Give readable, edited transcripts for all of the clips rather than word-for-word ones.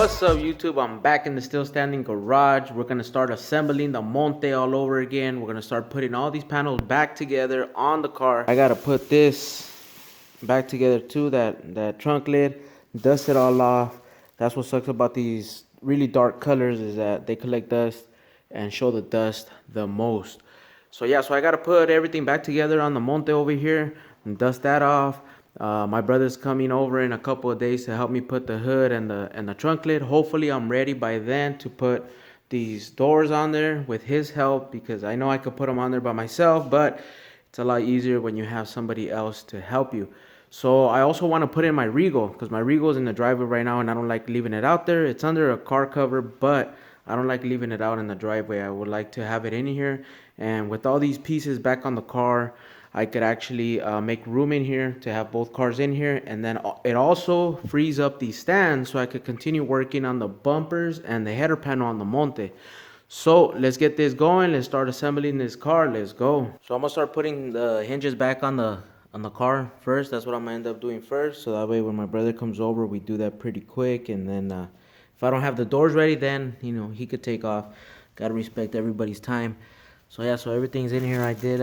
What's up, YouTube? I'm back in the still standing garage. We're gonna start assembling the Monte all over again. We're gonna start putting all these panels back together on the car. I gotta put this back together too, that trunk lid, dust it all off. That's what sucks about these really dark colors, is that they collect dust and show the dust the most. So yeah, so I gotta put everything back together on the Monte over here and dust that off. My brother's coming over in a couple of days to help me put the hood and the trunk lid. Hopefully I'm ready by then to put these doors on there with his help, because I know I could put them on there by myself, but it's a lot easier when you have somebody else to help you. So I also want to put in my Regal, because my Regal is in the driveway right now and I don't like leaving it out there. It's under a car cover, but I don't like leaving it out in the driveway. I would like to have it in here. And with all these pieces back on the car, I could actually make room in here to have both cars in here. And then it also frees up these stands so I could continue working on the bumpers and the header panel on the Monte. So let's get this going. Let's start assembling this car. Let's go. So I'm gonna start putting the hinges back on the car first. That's what I'm gonna end up doing first, so that way when my brother comes over, we do that pretty quick. And then if I don't have the doors ready, then he could take off. Gotta respect everybody's time. So yeah, so everything's in here. I did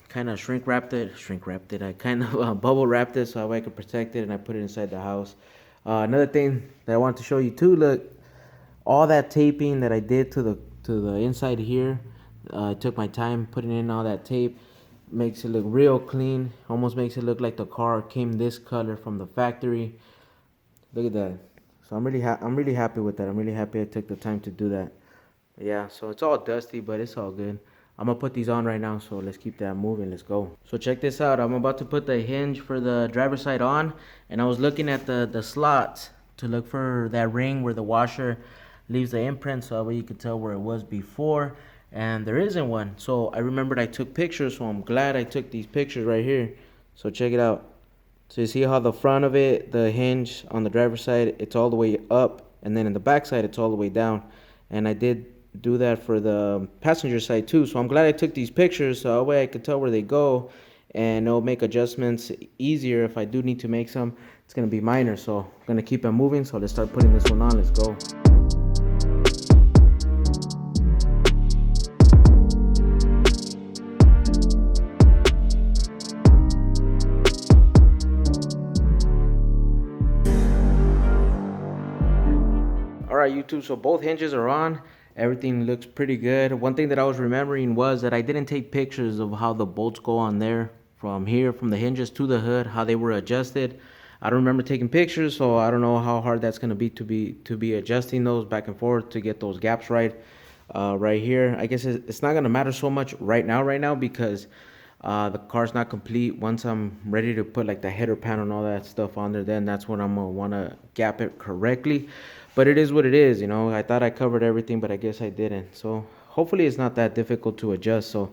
kind of shrink wrapped it. I kind of bubble wrapped it so that way I could protect it, and I put it inside the house. Another thing that I wanted to show you too, look, all that taping that I did to the inside here. I took my time putting in all that tape. Makes it look real clean. Almost makes it look like the car came this color from the factory. Look at that. So I'm really happy with that. I'm really happy I took the time to do that. Yeah, so it's all dusty, but it's all good. I'm gonna put these on right now, so let's keep that moving. Let's go. So check this out. I'm about to put the hinge for the driver's side on, and I was looking at the slots to look for that ring where the washer leaves the imprint, so that way you can tell where it was before. And there isn't one. So I remembered I took pictures, so I'm glad I took these pictures right here. So check it out. So you see how the front of it, the hinge on the driver's side, it's all the way up, and then in the back side it's all the way down. And I did do that for the passenger side too. So I'm glad I took these pictures, so that way I could tell where they go, and it'll make adjustments easier. If I do need to make some, it's gonna be minor. So I'm gonna keep it moving. So let's start putting this one on. Let's go. Alright, YouTube, so both hinges are on. Everything looks pretty good. One thing that I was remembering was that I didn't take pictures of how the bolts go on there from here, from the hinges to the hood, how they were adjusted. I don't remember taking pictures, so I don't know how hard that's going to be adjusting those back and forth to get those gaps right. Right here, I guess it's not going to matter so much right now because the car's not complete. Once I'm ready to put like the header panel and all that stuff on there, then that's when I'm gonna want to gap it correctly. But it is what it is, I thought I covered everything, but I guess I didn't. So hopefully it's not that difficult to adjust. So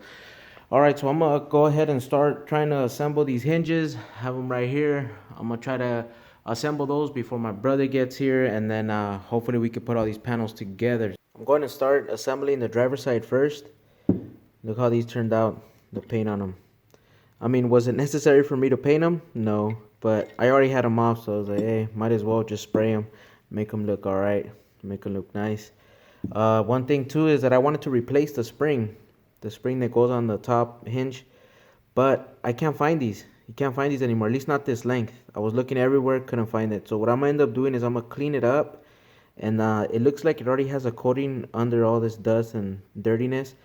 all right, so I'm gonna go ahead and start trying to assemble these hinges. Have them right here. I'm gonna try to assemble those before my brother gets here, and then hopefully we can put all these panels together. I'm going to start assembling the driver's side first. Look how these turned out, the paint on them. I mean, was it necessary for me to paint them? No, but I already had them off, so I was like, hey, might as well just spray them, make them look all right, make them look nice. One thing too is that I wanted to replace the spring that goes on the top hinge, but I can't find these. You can't find these anymore, at least not this length. I was looking everywhere, couldn't find it. So what I'm gonna end up doing is I'm gonna clean it up, and it looks like it already has a coating under all this dust and dirtiness.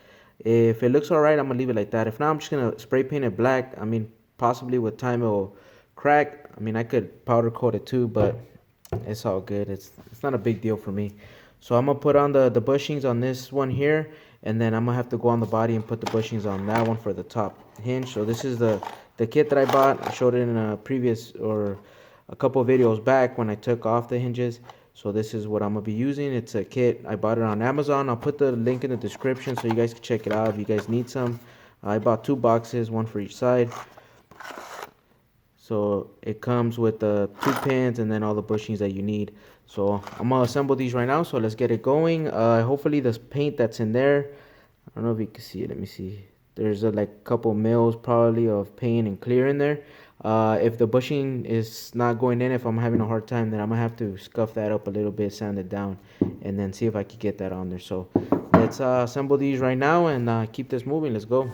If it looks alright, I'm gonna leave it like that. If not, I'm just gonna spray paint it black. I mean, possibly with time it will crack. I mean, I could powder coat it too, but it's all good. It's not a big deal for me. So I'm gonna put on the bushings on this one here, and then I'm gonna have to go on the body and put the bushings on that one for the top hinge. So this is the kit that I bought. I showed it in a previous or a couple of videos back when I took off the hinges. So this is what I'm gonna be using. It's a kit. I bought it on Amazon. I'll put the link in the description so you guys can check it out if you guys need some. I bought 2 boxes, one for each side. So it comes with the 2 pins and then all the bushings that you need. So I'm gonna assemble these right now. So let's get it going. Hopefully this paint that's in there, I don't know if you can see it. Let me see. There's like a couple mils probably of paint and clear in there. If the bushing is not going in, if I'm having a hard time, then I'm gonna have to scuff that up a little bit, sand it down, and then see if I can get that on there. So let's assemble these right now and keep this moving. Let's go.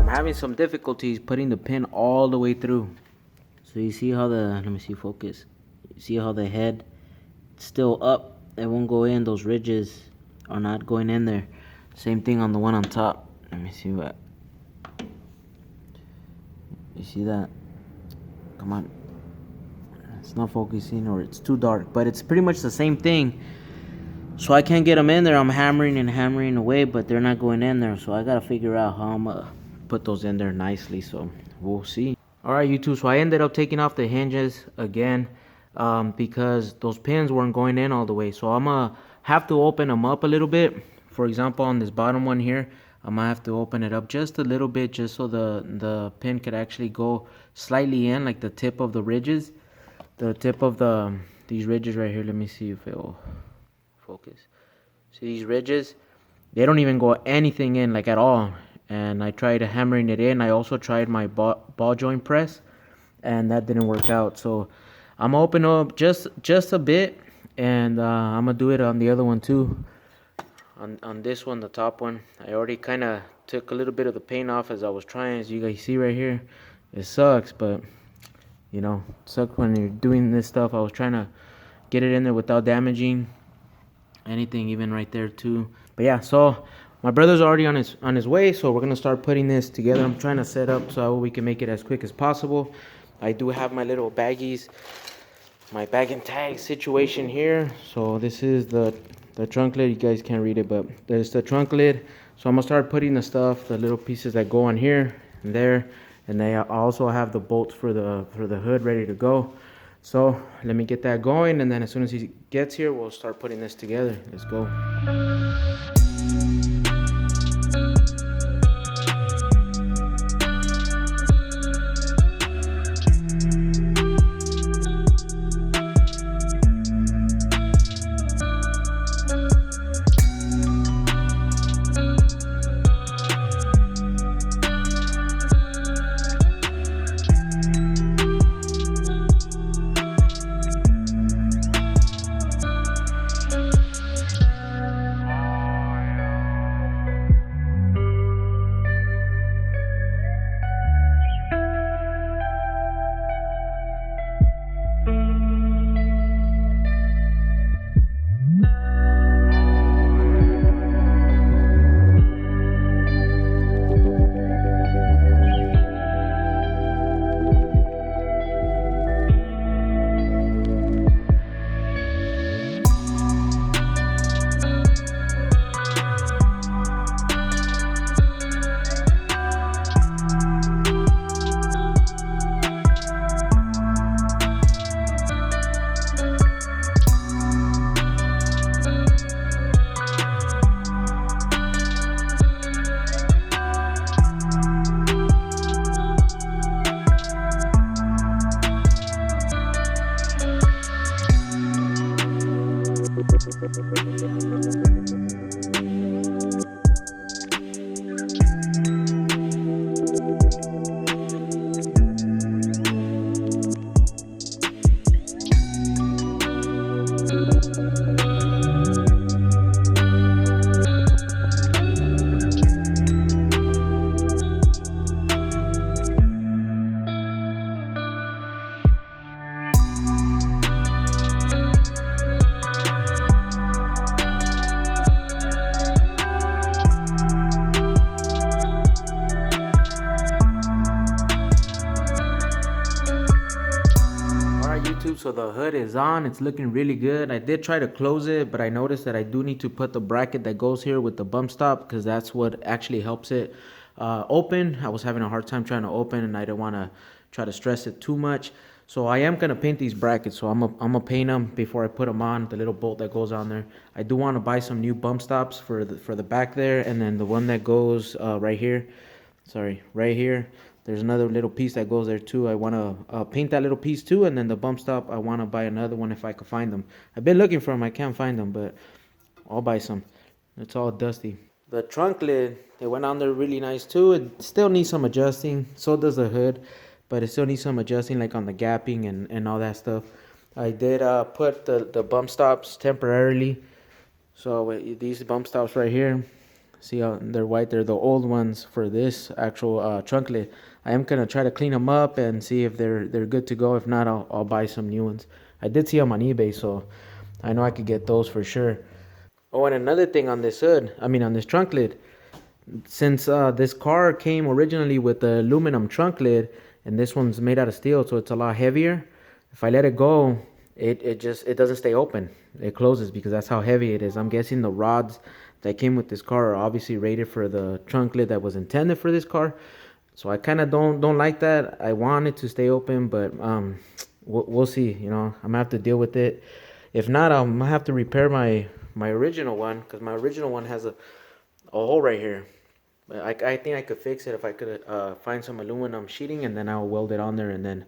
Having some difficulties putting the pin all the way through. So you see how let me see, focus. You see how the head still up, it won't go in. Those ridges are not going in there. Same thing on the one on top. Let me see what. You see that? Come on. It's not focusing, or it's too dark, but it's pretty much the same thing. So I can't get them in there. I'm hammering and hammering away, but they're not going in there. So I gotta figure out how I'm gonna put those in there nicely. So we'll see. All right, YouTube. So I ended up taking off the hinges again because those pins weren't going in all the way. So I'm gonna have to open them up a little bit. For example, on this bottom one here, I'm gonna have to open it up just a little bit, just so the pin could actually go slightly in, like the tip of the ridges, the tip of these ridges right here. Let me see if it will focus. See these ridges? They don't even go anything in, like, at all. And I tried hammering it in. I also tried my ball joint press, and that didn't work out. So I'm gonna open up just a bit, and I'm gonna do it on the other one too. On this one, the top one, I already kind of took a little bit of the paint off as I was trying. As you guys see right here, it sucks, but you know, it sucks when you're doing this stuff. I was trying to get it in there without damaging anything, even right there too. But yeah, so my brother's already on his way, so we're gonna start putting this together. I'm trying to set up so we can make it as quick as possible. I do have my little baggies, my bag and tag situation here. So this is the trunk lid. You guys can't read it, but there's the trunk lid. So I'm gonna start putting the stuff, the little pieces that go on here and there, and I also have the bolts for the hood ready to go. So let me get that going, and then as soon as he gets here, we'll start putting this together. Let's go. YouTube, so the hood is on. It's looking really good. I did try to close it, but I noticed that I do need to put the bracket that goes here with the bump stop, because that's what actually helps it open. I was having a hard time trying to open, and I didn't want to try to stress it too much. So I am gonna paint these brackets. So I'm gonna paint them before I put them on, the little bolt that goes on there. I do want to buy some new bump stops for the back there, and then the one that goes right here. Sorry, right here. There's another little piece that goes there too. I want to paint that little piece too, and then the bump stop, I want to buy another one if I could find them. I've been looking for them. I can't find them, but I'll buy some. It's all dusty. The trunk lid, it went on there really nice too. It still needs some adjusting. So does the hood, but it still needs some adjusting, like on the gapping and all that stuff. I did put the bump stops temporarily. So these bump stops right here, see how they're white? They're the old ones for this actual trunk lid. I am gonna try to clean them up and see if they're good to go. If not, I'll buy some new ones. I did see them on eBay, so I know I could get those for sure. Oh, and another thing on this hood, on this trunk lid, since this car came originally with the aluminum trunk lid, and this one's made out of steel, so it's a lot heavier. If I let it go, it doesn't stay open. It closes because that's how heavy it is. I'm guessing the rods that came with this car are obviously rated for the trunk lid that was intended for this car. So I kind of don't like that. I want it to stay open, but we'll see. I'm gonna have to deal with it. If not, I'm gonna have to repair my original one, because my original one has a hole right here. But I think I could fix it if I could find some aluminum sheeting, and then I'll weld it on there and then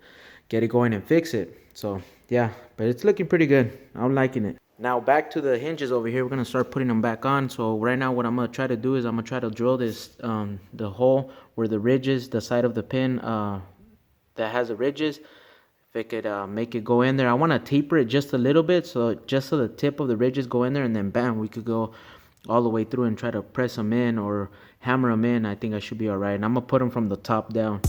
get it going and fix it. So yeah, but it's looking pretty good. I'm liking it. Now back to the hinges over here. We're gonna start putting them back on. So right now what I'm gonna try to do is I'm gonna try to drill this the hole where the ridges, the side of the pin that has the ridges. If it could make it go in there, I want to taper it just a little bit, so just so the tip of the ridges go in there, and then bam, we could go all the way through and try to press them in or hammer them in. I think I should be all right. And I'm gonna put them from the top down.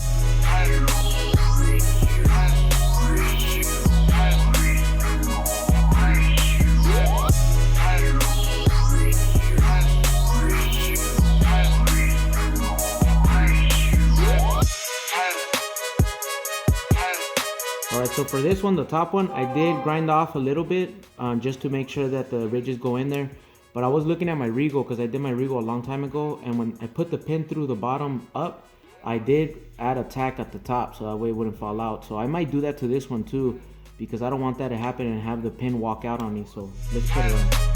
Alright, so for this one, the top one, I did grind off a little bit just to make sure that the ridges go in there. But I was looking at my Regal, because I did my Regal a long time ago, and when I put the pin through the bottom up, I did add a tack at the top so that way it wouldn't fall out. So I might do that to this one too, because I don't want that to happen and have the pin walk out on me. So let's put it on.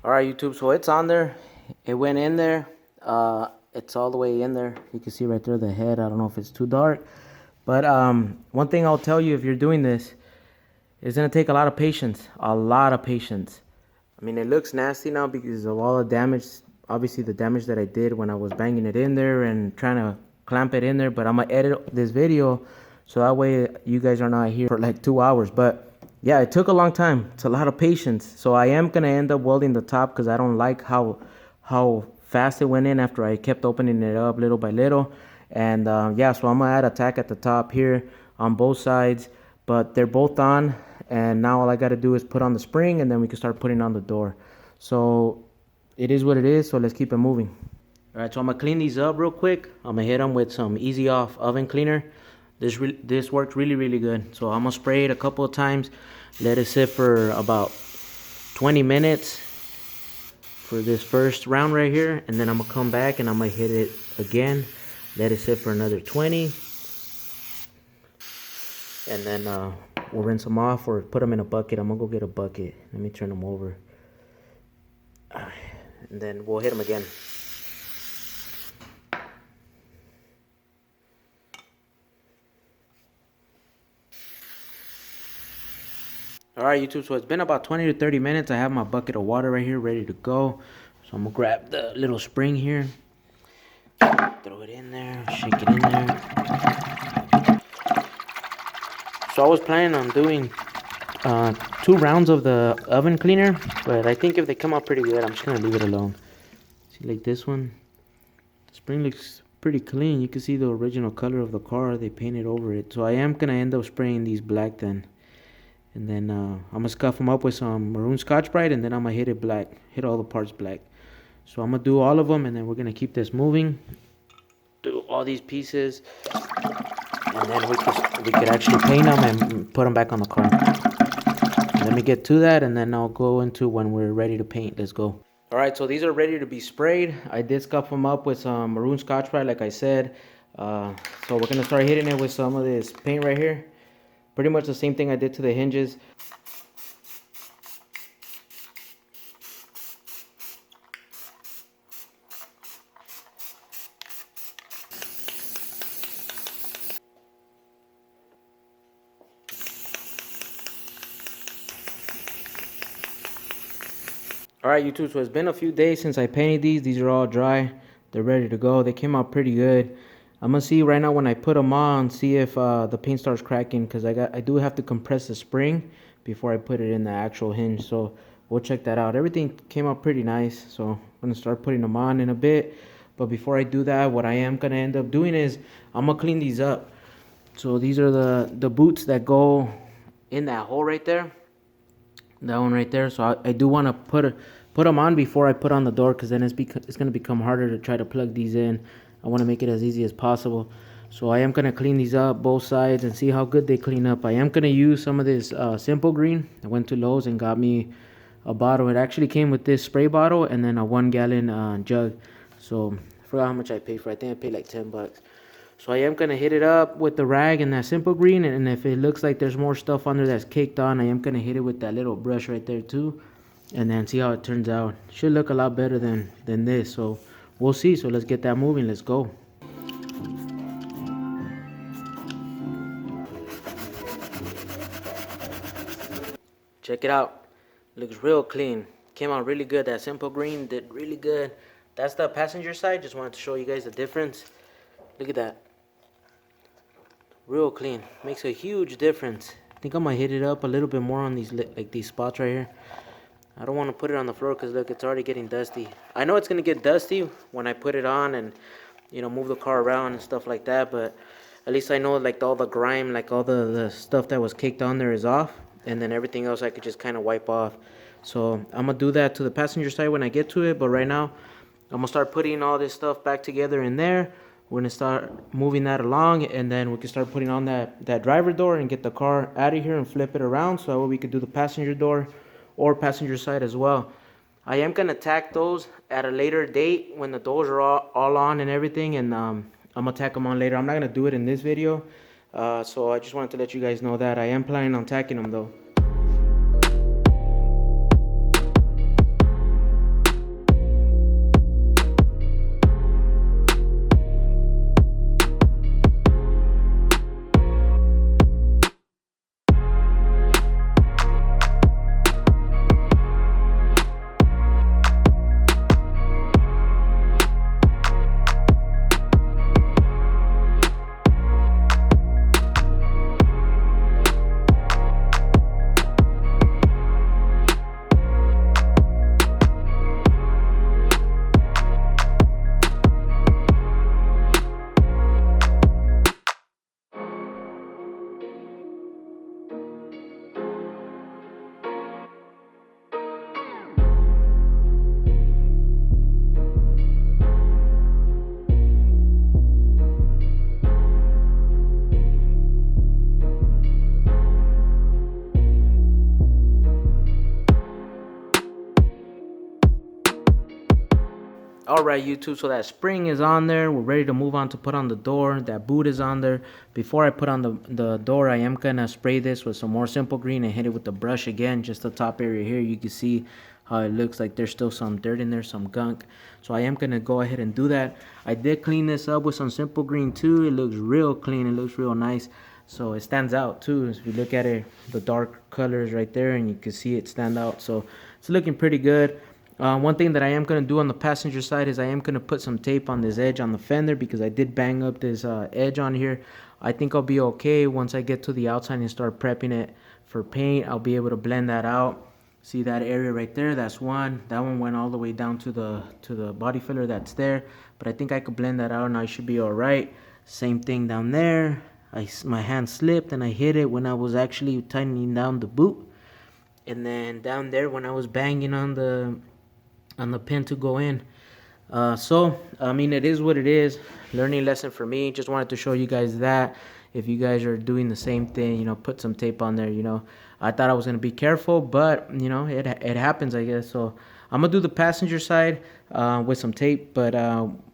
Alright YouTube, so it's on there. It went in there. It's all the way in there. You can see right there the head. I don't know if it's too dark. But one thing I'll tell you, if you're doing this, it's going to take a lot of patience. A lot of patience. It looks nasty now because of all the damage. Obviously the damage that I did when I was banging it in there and trying to clamp it in there. But I'm going to edit this video so that way you guys are not here for like 2 hours. But yeah, it took a long time. It's a lot of patience. So I am going to end up welding the top because I don't like how fast it went in after I kept opening it up little by little. And yeah, so I'm going to add a tack at the top here on both sides. But they're both on. And now all I got to do is put on the spring, and then we can start putting on the door. So it is what it is. So let's keep it moving. All right, so I'm gonna clean these up real quick. I'm gonna hit them with some Easy Off oven cleaner. This works really good. So I'm gonna spray it a couple of times, let it sit for about 20 minutes for this first round right here, and then I'm gonna come back and I'm gonna hit it again, let it sit for another 20, and then we'll rinse them off or put them in a bucket. I'm gonna go get a bucket. Let me turn them over. All right, and then we'll hit them again. All right, YouTube, so it's been about 20 to 30 minutes. I have my bucket of water right here ready to go. So I'm gonna grab the little spring here, throw it in there, shake it in there. So I was planning on doing 2 rounds of the oven cleaner, but I think if they come out pretty good, I'm just gonna leave it alone. See, like this one, the spring looks pretty clean. You can see the original color of the car. They painted over it. So I am gonna end up spraying these black then. And then I'm gonna scuff them up with some maroon Scotch-Brite, and then I'm gonna hit it black, hit all the parts black. So I'm gonna do all of them, and then we're gonna keep this moving. Do all these pieces, and then we could actually paint them and put them back on the car. Let me get to that, and then I'll go into when we're ready to paint. Let's go. All right, so these are ready to be sprayed. I did scuff them up with some maroon Scotch-Brite, like I said. So we're gonna start hitting it with some of this paint right here. Pretty much the same thing I did to the hinges. All right, YouTube, so it's been a few days since I painted these. These are all dry. They're ready to go. They came out pretty good. I'm gonna see right now when I put them on, see if the paint starts cracking, because I do have to compress the spring before I put it in the actual hinge. So we'll check that out. Everything came out pretty nice, so I'm gonna start putting them on in a bit. But before I do that, what I am gonna end up doing is I'm gonna clean these up. So these are the boots that go in that hole right there. That one right there. So I do want to put them on before I put on the door, because then it's going to become harder to try to plug these in. I want to make it as easy as possible. So I am going to clean these up both sides and see how good they clean up. I am going to use some of this Simple Green. I went to Lowe's and got me a bottle. It actually came with this spray bottle and then a 1 gallon jug. So I forgot how much I paid for it. I think I paid like 10 bucks. So I am going to hit it up with the rag and that Simple Green, and if it looks like there's more stuff under that's caked on, I am going to hit it with that little brush right there too, and then see how it turns out. Should look a lot better than this, so we'll see. So let's get that moving. Let's go. Check it out. Looks real clean. Came out really good. That Simple Green did really good. That's the passenger side. Just wanted to show you guys the difference. Look at that. Real clean. Makes a huge difference. I think I'm gonna hit it up a little bit more on these spots right here. I don't want to put it on the floor because look, it's already getting dusty. I know it's gonna get dusty when I put it on and, you know, move the car around and stuff like that, but at least I know like all the grime, like all the stuff that was caked on there is off, and then everything else I could just kind of wipe off. So I'm gonna do that to the passenger side when I get to it, but right now I'm gonna start putting all this stuff back together in there. We're gonna start moving that along, and then we can start putting on that driver door and get the car out of here and flip it around, so that way we could do the passenger door or passenger side as well. I am gonna tack those at a later date when the doors are all on and everything, and I'm gonna tack them on later. I'm not gonna do it in this video, so I just wanted to let you guys know that I am planning on tacking them though. All right, YouTube, so that spring is on there. We're ready to move on to put on the door. That boot is on there. Before I put on the door, I am gonna spray this with some more Simple Green and hit it with the brush again. Just the top area here, you can see how it looks like there's still some dirt in there, some gunk. So I am gonna go ahead and do that. I did clean this up with some Simple Green too. It looks real clean, it looks real nice. So it stands out too. If you look at it, the dark colors right there, and you can see it stand out. So it's looking pretty good. One thing that I am going to do on the passenger side is I am going to put some tape on this edge on the fender, because I did bang up this edge on here. I think I'll be okay once I get to the outside and start prepping it for paint. I'll be able to blend that out. See that area right there? That's one. That one went all the way down to the body filler that's there. But I think I could blend that out and I should be all right. Same thing down there. My hand slipped and I hit it when I was actually tightening down the boot. And then down there when I was banging on the pin to go in. So I mean, it is what it is. Learning lesson for me. Just wanted to show you guys that if you guys are doing the same thing, you know, put some tape on there. You know, I thought I was gonna be careful, but you know, it happens, I guess. So I'm gonna do the passenger side with some tape. But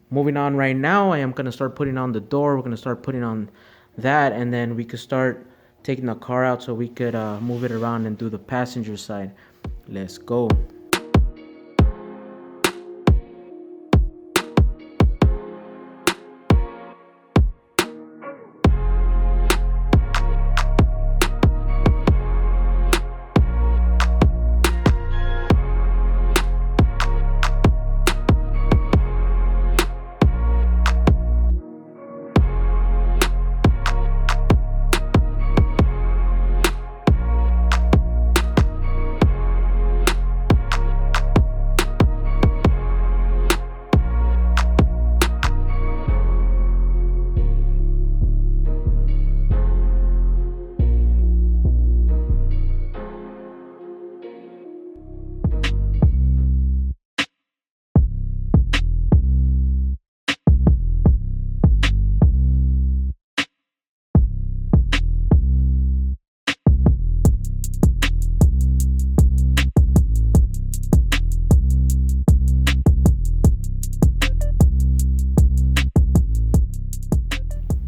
moving on right now, I am gonna start putting on the door. We're gonna start putting on that, and then we could start taking the car out so we could move it around and do the passenger side. Let's go.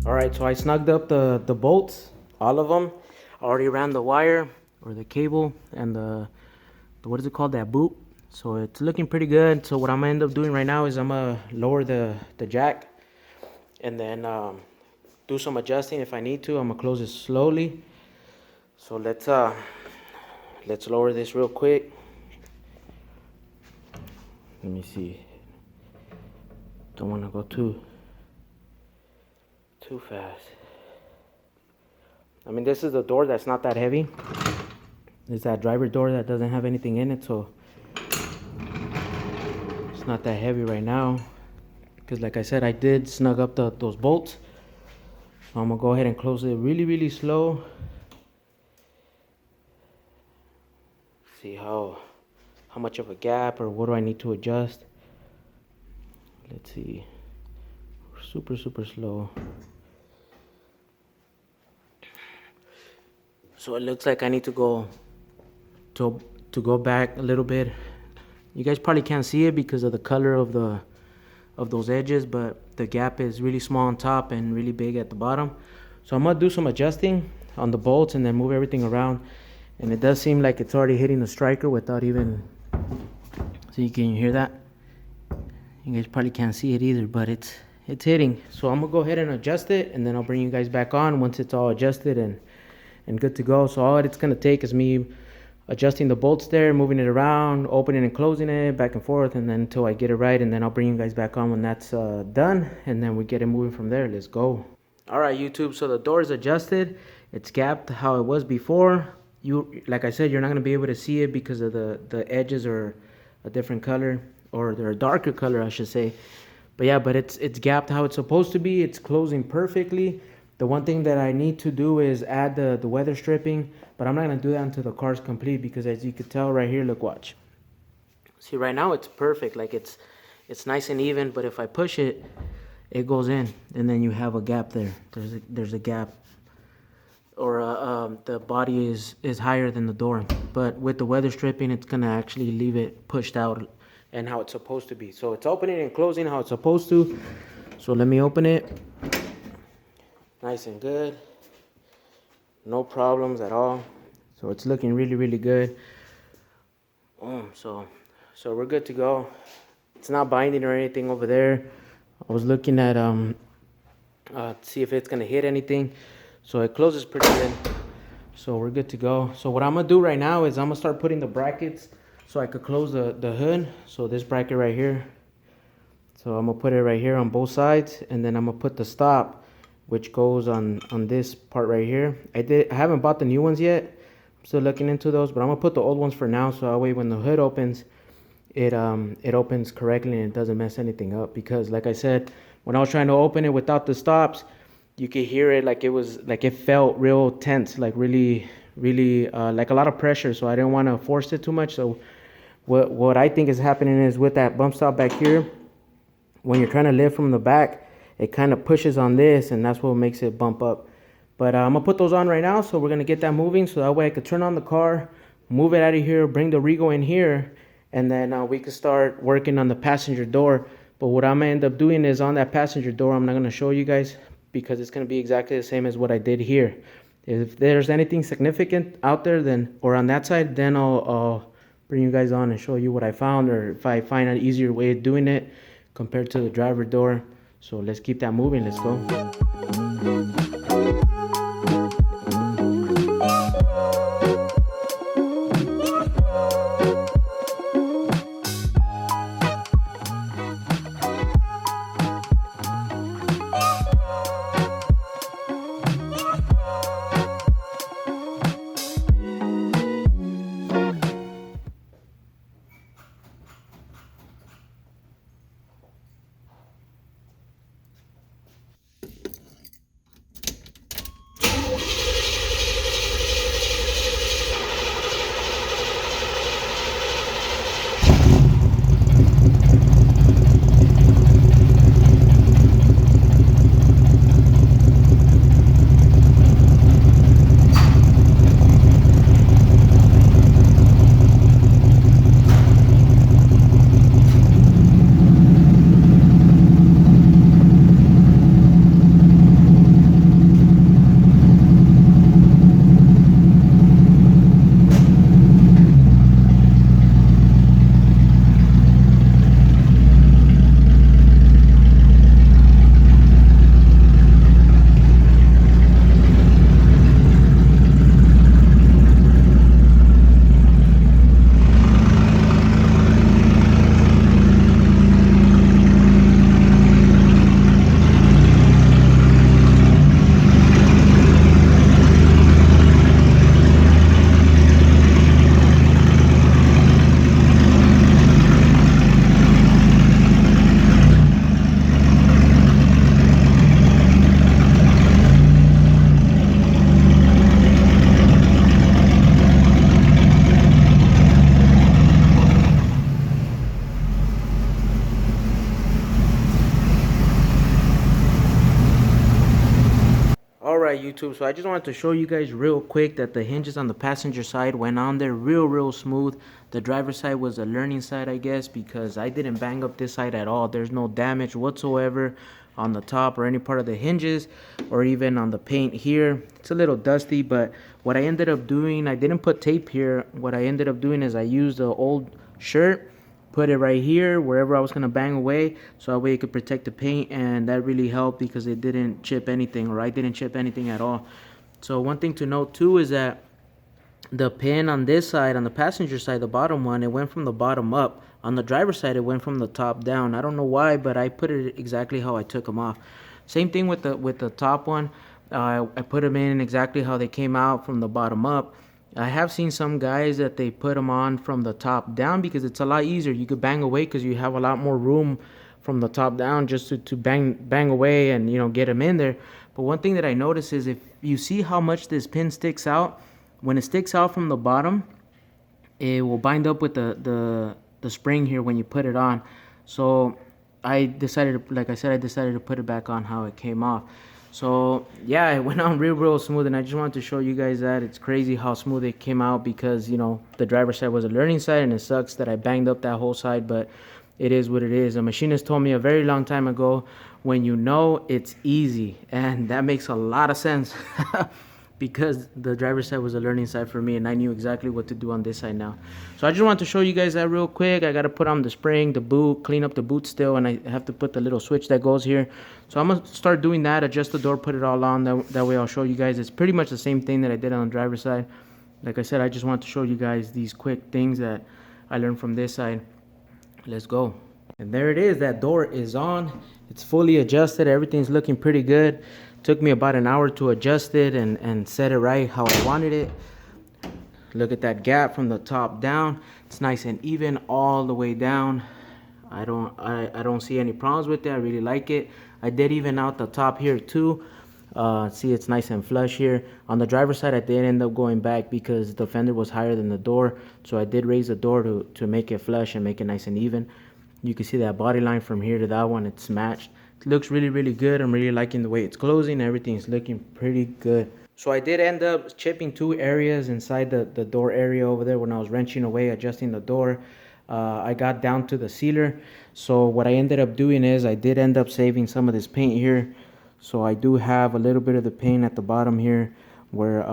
Alright, so I snugged up the bolts, all of them. I already ran the wire or the cable and the what is it called, that boot. So it's looking pretty good. So what I'm gonna end up doing right now is I'm gonna lower the jack and then do some adjusting if I need to. I'm gonna close it slowly. So let's lower this real quick. Let me see. Don't want to go too fast. I mean, this is a door that's not that heavy. It's that driver door that doesn't have anything in it, so it's not that heavy right now. Because like I said, I did snug up those bolts. So I'm gonna go ahead and close it really slow. See how much of a gap or what do I need to adjust. Let's see. Super slow. So it looks like I need to go back a little bit. You guys probably can't see it because of the color of those edges, but the gap is really small on top and really big at the bottom. So I'm gonna do some adjusting on the bolts and then move everything around. And it does seem like it's already hitting the striker without even. So you can hear that? You guys probably can't see it either, but it's hitting. So I'm gonna go ahead and adjust it, and then I'll bring you guys back on once it's all adjusted and good to go. So all it's gonna take is me adjusting the bolts there, moving it around, opening and closing it back and forth, and then until I get it right, and then I'll bring you guys back on when that's done, and then we get it moving from there. Let's go. All right, YouTube, so the door is adjusted. It's gapped how it was before. Like I said, you're not gonna be able to see it because of the edges are a different color, or they're a darker color, I should say. But yeah, but it's gapped how it's supposed to be. It's closing perfectly. The one thing that I need to do is add the weather stripping, but I'm not gonna do that until the car's complete, because as you can tell right here, look, watch. See, right now it's perfect, like it's nice and even, but if I push it, it goes in, and then you have a gap there. There's a gap, or the body is higher than the door. But with the weather stripping, it's gonna actually leave it pushed out and how it's supposed to be. So it's opening and closing how it's supposed to. So let me open it. Nice and good. No problems at all. So it's looking really good. So we're good to go. It's not binding or anything over there. I was looking at see if it's gonna hit anything. So it closes pretty good. So we're good to go. So what I'm gonna do right now is I'm gonna start putting the brackets so I could close the hood. So this bracket right here. So I'm gonna put it right here on both sides, and then I'm gonna put the stop, which goes on this part right here. I haven't bought the new ones yet. I'm still looking into those, but I'm gonna put the old ones for now, so that way when the hood opens, it opens correctly and it doesn't mess anything up. Because like I said, when I was trying to open it without the stops, you could hear it like it felt real tense, like really like a lot of pressure. So I didn't want to force it too much. So what I think is happening is with that bump stop back here, when you're trying to lift from the back, it kind of pushes on this, and that's what makes it bump up. But I'm gonna put those on right now, so we're gonna get that moving, so that way I could turn on the car, move it out of here, bring the Rego in here, and then we could start working on the passenger door. But what I'm gonna end up doing is on that passenger door, I'm not gonna show you guys because it's gonna be exactly the same as what I did here. If there's anything significant out there, then or on that side, then I'll bring you guys on and show you what I found, or if I find an easier way of doing it compared to the driver door. So let's keep that moving. Let's go. Alright YouTube, so I just wanted to show you guys real quick that the hinges on the passenger side went on there real smooth. The driver's side was a learning side, I guess, because I didn't bang up this side at all. There's no damage whatsoever on the top or any part of the hinges, or even on the paint here. It's a little dusty, but what I ended up doing, I didn't put tape here. What I ended up doing is I used the old shirt, put it right here wherever I was gonna bang away, so that way it could protect the paint, and that really helped because it didn't chip anything, or I didn't chip anything at all. So one thing to note too is that the pin on this side, on the passenger side, the bottom one, it went from the bottom up. On the driver's side, it went from the top down. I don't know why, but I put it exactly how I took them off. Same thing with the top one. I put them in exactly how they came out from the bottom up. I have seen some guys that they put them on from the top down because it's a lot easier. You could bang away because you have a lot more room from the top down just to bang away and, you know, get them in there. But one thing that I notice is if you see how much this pin sticks out, when it sticks out from the bottom, it will bind up with the spring here when you put it on. So I decided, like I said, I decided to put it back on how it came off. So yeah, it went on real smooth, and I just wanted to show you guys that it's crazy how smooth it came out, because you know the driver's side was a learning side, and it sucks that I banged up that whole side, but it is what it is. A machinist told me a very long time ago, when you know, it's easy, and that makes a lot of sense. Because the driver's side was a learning side for me, and I knew exactly what to do on this side now. So I just wanted to show you guys that real quick. I got to put on the spring, the boot, clean up the boot still, and I have to put the little switch that goes here. So I'm going to start doing that, adjust the door, put it all on. That way I'll show you guys. It's pretty much the same thing that I did on the driver's side. Like I said, I just want to show you guys these quick things that I learned from this side. Let's go. And there it is. That door is on. It's fully adjusted. Everything's looking pretty good. Took me about an hour to adjust it and set it right how I wanted it. Look at that gap from the top down. It's nice and even all the way down. I don't see any problems with it. I really like it. I did even out the top here too. See, it's nice and flush here. On the driver's side, I did end up going back because the fender was higher than the door. So I did raise the door to make it flush and make it nice and even. You can see that body line from here to that one. It's matched. It looks really good. I'm really liking the way it's closing. Everything's looking pretty good. So I did end up chipping 2 areas inside the door area over there when I was wrenching away, adjusting the door. I got down to the sealer. So what I ended up doing is I did end up saving some of this paint here. So I do have a little bit of the paint at the bottom here where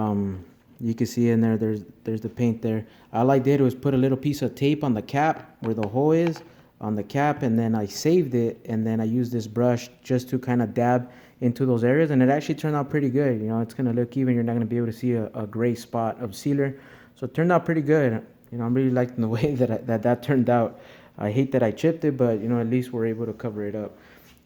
you can see in there, there's the paint there. All I did was put a little piece of tape on the cap where the hole is on the cap, and then I saved it, and then I used this brush just to kind of dab into those areas, and it actually turned out pretty good. You know, it's going to look even. You're not going to be able to see a gray spot of sealer. So it turned out pretty good. You know, I'm really liking the way that turned out. I hate that I chipped it, but you know, at least we're able to cover it up.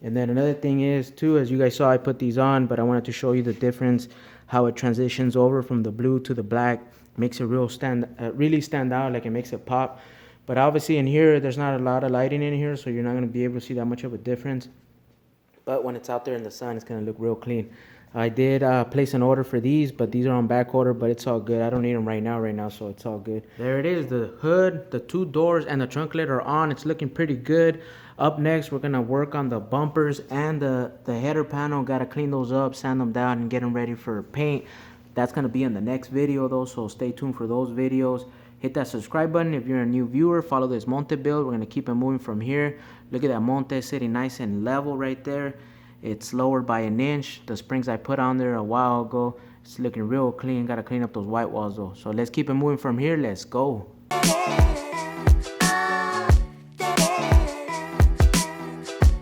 And then another thing is too, as you guys saw, I put these on, but I wanted to show you the difference, how it transitions over from the blue to the black. Makes it really stand out, like it makes it pop. But obviously in here, there's not a lot of lighting in here, so you're not going to be able to see that much of a difference. But when it's out there in the sun, it's going to look real clean. I did place an order for these, but these are on back order, but it's all good. I don't need them right now, so it's all good. There it is. The hood, the 2 doors, and the trunk lid are on. It's looking pretty good. Up next, we're going to work on the bumpers and the header panel. Got to clean those up, sand them down, and get them ready for paint. That's going to be in the next video, though, so stay tuned for those videos. Hit that subscribe button if you're a new viewer. Follow this Monte build. We're going to keep it moving from here. Look at that Monte sitting nice and level right there. It's lowered by an inch. The springs I put on there a while ago. It's looking real clean. Got to clean up those white walls though. So let's keep it moving from here. Let's go.